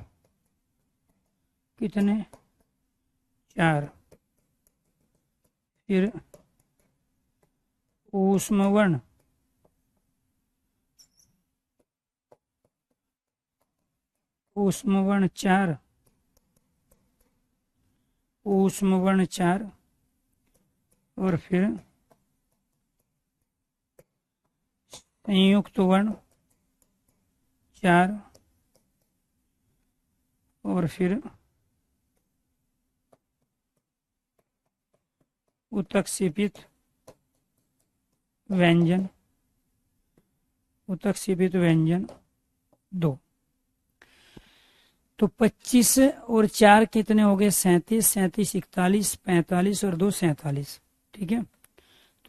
कितने? 4। फिर ऊष्म वर्ण ऊष्म वर्ण 4, ऊष्म वर्ण 4, और फिर संयुक्त वर्ण 4, और फिर उत्क्षेपित व्यंजन 2। तो 25 और 4 कितने हो गए? 37, 37 41, 45 और 2 47। ठीक है,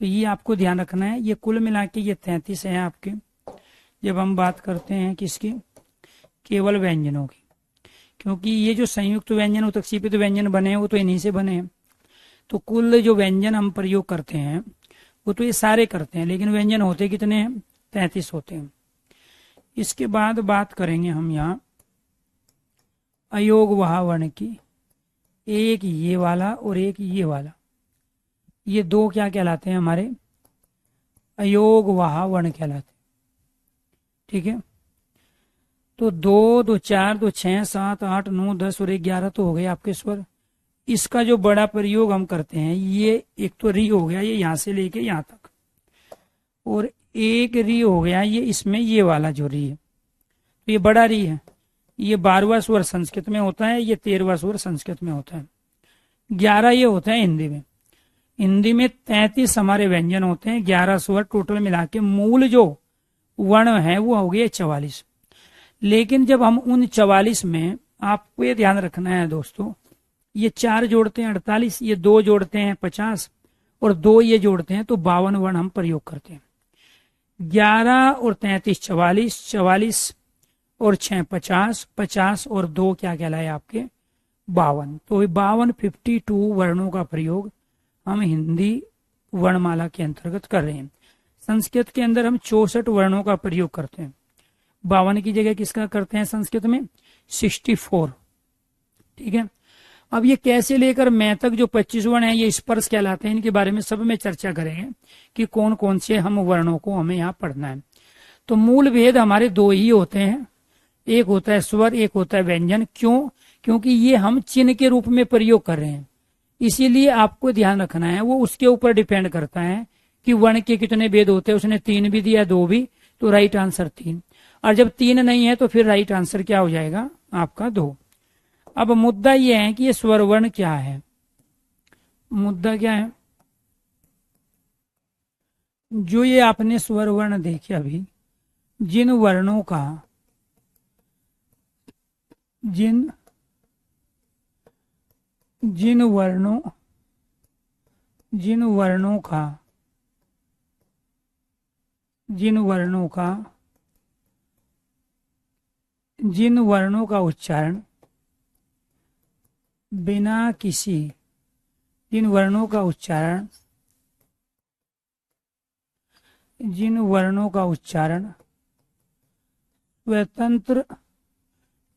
तो ये आपको ध्यान रखना है। ये कुल मिला के ये 33 है आपके, जब हम बात करते हैं किसकी? केवल व्यंजनों की। क्योंकि ये जो संयुक्त व्यंजन उत्क्षेपित व्यंजन बने हैं वो तो इन्हीं से बने हैं। तो कुल जो व्यंजन हम प्रयोग करते हैं वो तो ये सारे करते हैं, लेकिन व्यंजन होते कितने हैं? 33 होते हैं। इसके बाद बात करेंगे हम यहाँ अयोग वहा वर्ण की। एक ये वाला और एक ये वाला, ये दो क्या कहलाते हैं? हमारे अयोग वहा वर्ण कहलाते हैं। ठीक है, तो 2, 2 4, 2 6, 7, 8, 9, 10 और 11 तो हो गए आपके स्वर। इसका जो बड़ा प्रयोग हम करते हैं, ये एक तो री हो गया, ये यहां से लेके यहां तक, और एक री हो गया ये इसमें, ये वाला जो री है तो ये बड़ा री है। ये 12वां स्वर संस्कृत में होता है, ये 13वां स्वर संस्कृत में होता है, 11 ये होता है हिंदी में। हिंदी में 33 हमारे व्यंजन होते हैं, 11 स्वर टोटल मिला के। मूल जो वर्ण है वो हो गए 44। लेकिन जब हम उन 44 में, आपको ये ध्यान रखना है दोस्तों, ये 4 जोड़ते हैं 48, ये 2 जोड़ते हैं 50, और 2 ये जोड़ते हैं तो 52 वर्ण हम प्रयोग करते हैं। 11 और 33 44, 44 और 6 50, 50 और 2 क्या कहलाए आपके? 52। तो 52 वर्णों का प्रयोग हम हिंदी वर्णमाला के अंतर्गत कर रहे हैं। संस्कृत के अंदर हम 64 वर्णों का प्रयोग करते हैं। 52 की जगह किसका करते हैं संस्कृत में? 64। ठीक है, अब ये कैसे लेकर मैं तक जो 25 वर्ण है ये स्पर्श कहलाते हैं, इनके बारे में सब में चर्चा करेंगे कि कौन कौन से हम वर्णों को हमें यहाँ पढ़ना है। तो मूल भेद हमारे 2 ही होते हैं, एक होता है स्वर, एक होता है व्यंजन। क्यों? क्योंकि ये हम चिन्ह के रूप में प्रयोग कर रहे हैं, इसीलिए आपको ध्यान रखना है। वो उसके ऊपर डिपेंड करता है कि वर्ण के कितने भेद होते हैं। उसने 3 भी दिया, 2 भी, तो राइट आंसर 3। और जब 3 नहीं है तो फिर राइट आंसर क्या हो जाएगा आपका? 2। अब मुद्दा यह है कि ये स्वर वर्ण क्या है। मुद्दा क्या है? जो ये आपने स्वर वर्ण देखे अभी, जिन वर्णों का जिन जिन वर्णों जिन वर्णों का जिन वर्णों का जिन वर्णों का उच्चारण बिना किसी जिन वर्णों का उच्चारण जिन वर्णों का उच्चारण स्वतंत्र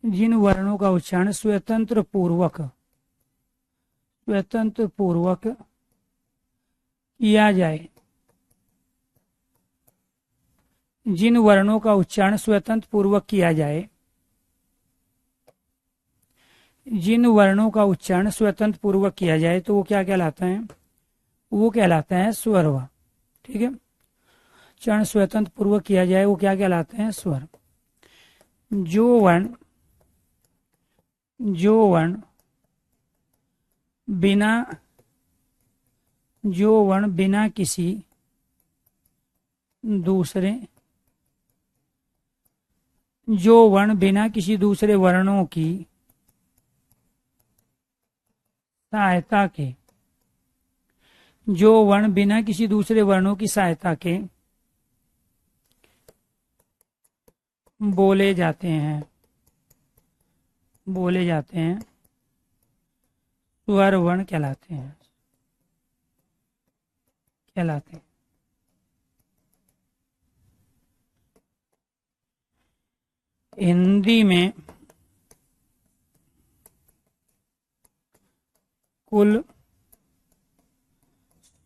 जिन वर्णों का उच्चारण स्वतंत्र पूर्वक किया जाए, जिन वर्णों का उच्चारण स्वतंत्र पूर्वक किया जाए, जिन वर्णों का उच्चारण स्वतंत्र पूर्वक किया जाए तो वो क्या कहलाता है? वो कहलाता है स्वर। ठीक है, उच्चारण स्वतंत्र पूर्वक किया जाए वो क्या कहलाते हैं? स्वर। जो वर्ण बिना किसी दूसरे वर्णों की सहायता के बोले जाते हैं स्वर वर्ण कहलाते हैं। हिंदी में कुल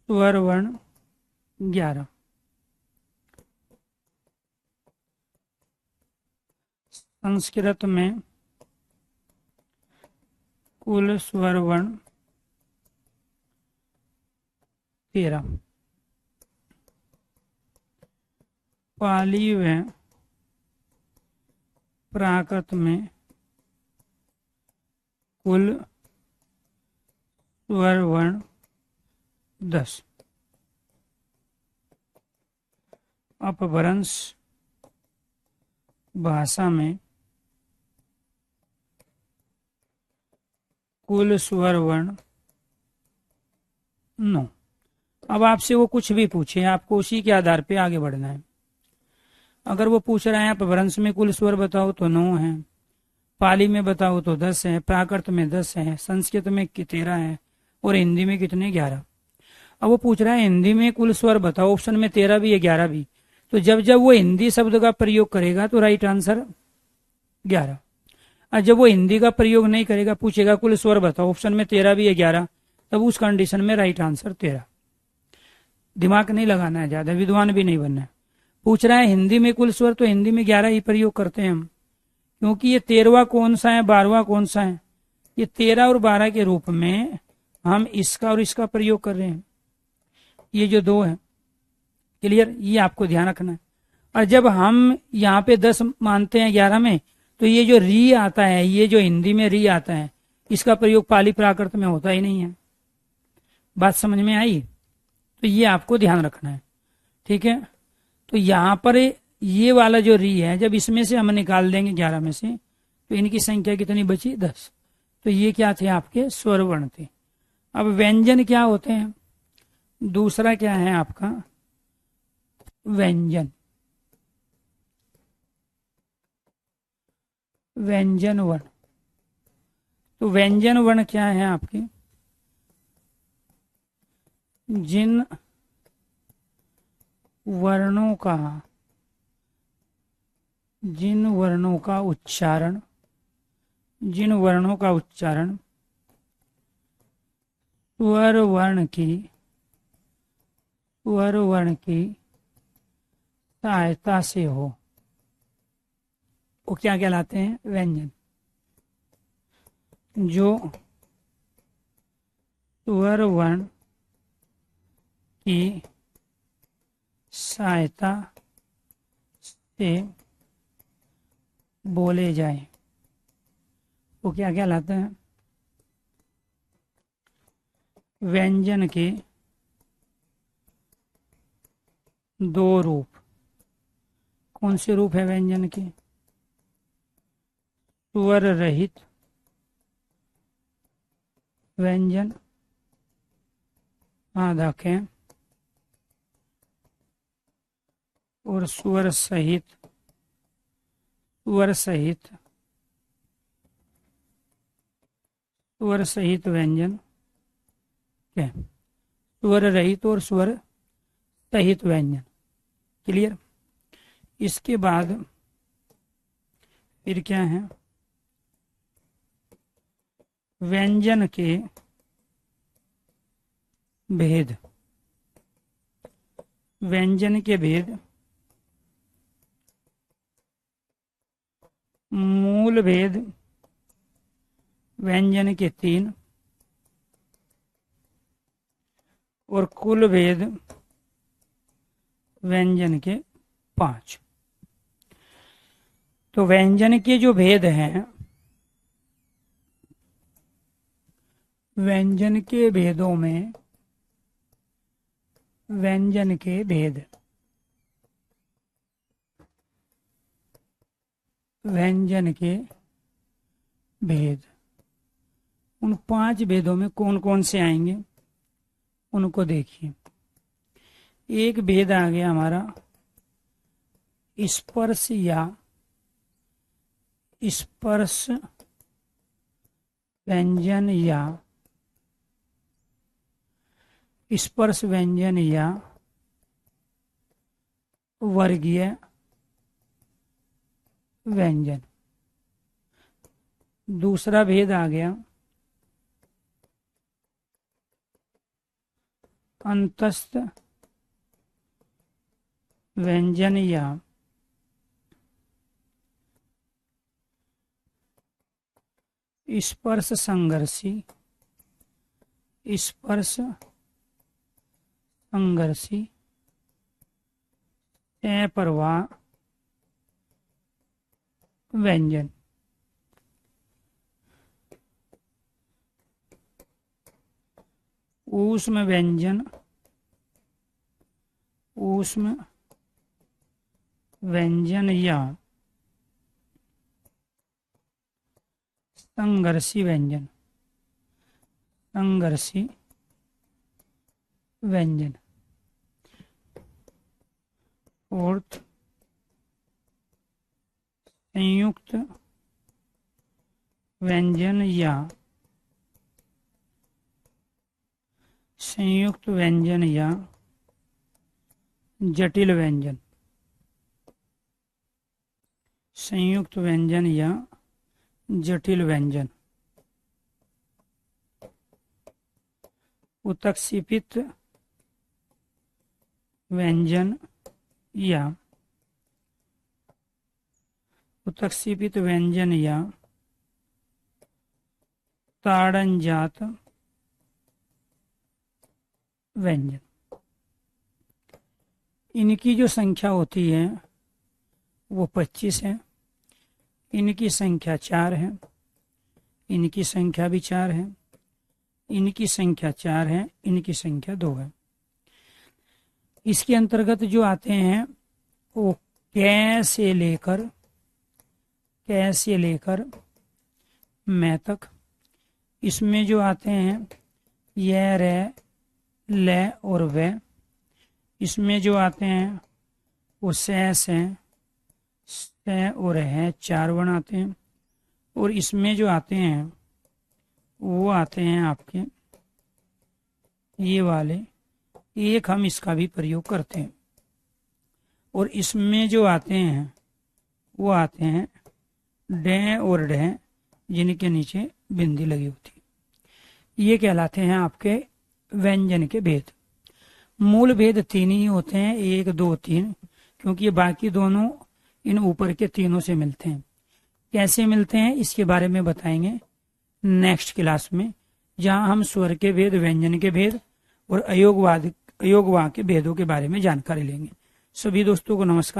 स्वर वर्ण 11। संस्कृत में कुल स्वर वर्ण 13। पाली व प्राकृत में कुल स्वर वर्ण 10। अपभ्रंश भाषा में कुल स्वर वर्ण 9। अब आपसे वो कुछ भी पूछे, आपको उसी के आधार पे आगे बढ़ना है। अगर वो पूछ रहे हैं अपभ्रंश में कुल स्वर बताओ तो 9 है, पाली में बताओ तो 10 है, प्राकृत में 10 है, संस्कृत में 13 है और हिंदी में कितने? 11। अब वो पूछ रहा है हिंदी में कुल स्वर बताओ, ऑप्शन में 13 भी है 11 भी, तो जब जब वो हिंदी शब्द का प्रयोग करेगा तो राइट आंसर 11। और जब वो हिंदी का प्रयोग नहीं करेगा, पूछेगा कुल स्वर बताओ, ऑप्शन में 13 भी है 11, तब उस कंडीशन में राइट आंसर 13। दिमाग नहीं लगाना है, ज्यादा विद्वान भी नहीं बनना है। पूछ रहा है हिंदी में कुल स्वर, तो हिंदी में 11 ही प्रयोग करते हैं हम, क्योंकि ये 13वां कौन सा है 12वां कौन सा है, ये 13 और 12 के रूप में हम इसका और इसका प्रयोग कर रहे हैं, ये जो 2 है। क्लियर? ये आपको ध्यान रखना है। और जब हम यहाँ पे 10 मानते हैं 11 में, तो ये जो री आता है, ये जो हिंदी में री आता है, इसका प्रयोग पाली प्राकृत में होता ही नहीं है। बात समझ में आई? तो ये आपको ध्यान रखना है, ठीक है। तो यहाँ पर ये वाला जो री है, जब इसमें से हम निकाल देंगे 11 में से, तो इनकी संख्या कितनी बची? 10। तो ये क्या थे? आपके स्वर वर्ण थे। अब व्यंजन क्या होते हैं? दूसरा क्या है आपका? व्यंजन। व्यंजन वर्ण। तो व्यंजन वर्ण क्या है आपके? जिन वर्णों का उच्चारण स्वर वर्ण की सहायता से हो, वो क्या कहलाते हैं? व्यंजन। जो स्वर वर्ण की सहायता से बोले जाए, वो क्या कहलाते हैं? व्यंजन के 2 रूप। कौन से रूप है व्यंजन के? स्वर रहित व्यंजन, आधाखें, और स्वर सहित व्यंजन क्या? स्वर रहित और स्वर सहित व्यंजन। क्लियर? इसके बाद फिर क्या है? व्यंजन के भेद। मूल भेद व्यंजन के 3 और कुल भेद व्यंजन के 5। तो व्यंजन के जो भेद हैं, व्यंजन के भेदों में व्यंजन के भेद, उन 5 भेदों में कौन कौन से आएंगे उनको देखिए। एक भेद आ गया हमारा स्पर्श व्यंजन या वर्गीय व्यंजन। दूसरा भेद आ गया अंतस्थ व्यंजन या स्पर्श संघर्षी अप्रवाह व्यंजन। ऊष्म व्यंजन या संघर्षी व्यंजन। फोर्थ, संयुक्त व्यंजन या जटिल व्यंजन। संयुक्त व्यंजन या जटिल व्यंजन। उत्क्षेपित व्यंजन या ताड़नजात व्यंजन। इनकी जो संख्या होती है वो 25 है। इनकी संख्या 4 है, इनकी संख्या भी 4 है, इनकी संख्या 4 है, इनकी संख्या 2 है। इसके अंतर्गत जो आते हैं वो कै से लेकर मैं तक। इसमें जो आते हैं यह, रे, ले और वे। इसमें जो आते हैं वो से और है, 4 वर्ण आते हैं। और इसमें जो आते हैं वो आते हैं आपके ये वाले, एक हम इसका भी प्रयोग करते हैं। और इसमें जो आते हैं वो आते हैं डे और डे, जिनके नीचे बिंदी लगी होती है। ये कहलाते हैं आपके व्यंजन के भेद। मूल भेद 3 ही होते हैं, 1, 2, 3, क्योंकि ये बाकी दोनों इन ऊपर के तीनों से मिलते हैं। कैसे मिलते हैं इसके बारे में बताएंगे नेक्स्ट क्लास में, जहां हम स्वर के भेद, व्यंजन के भेद और अयोगवाद के भेदों के बारे में जानकारी लेंगे। सभी दोस्तों को नमस्कार।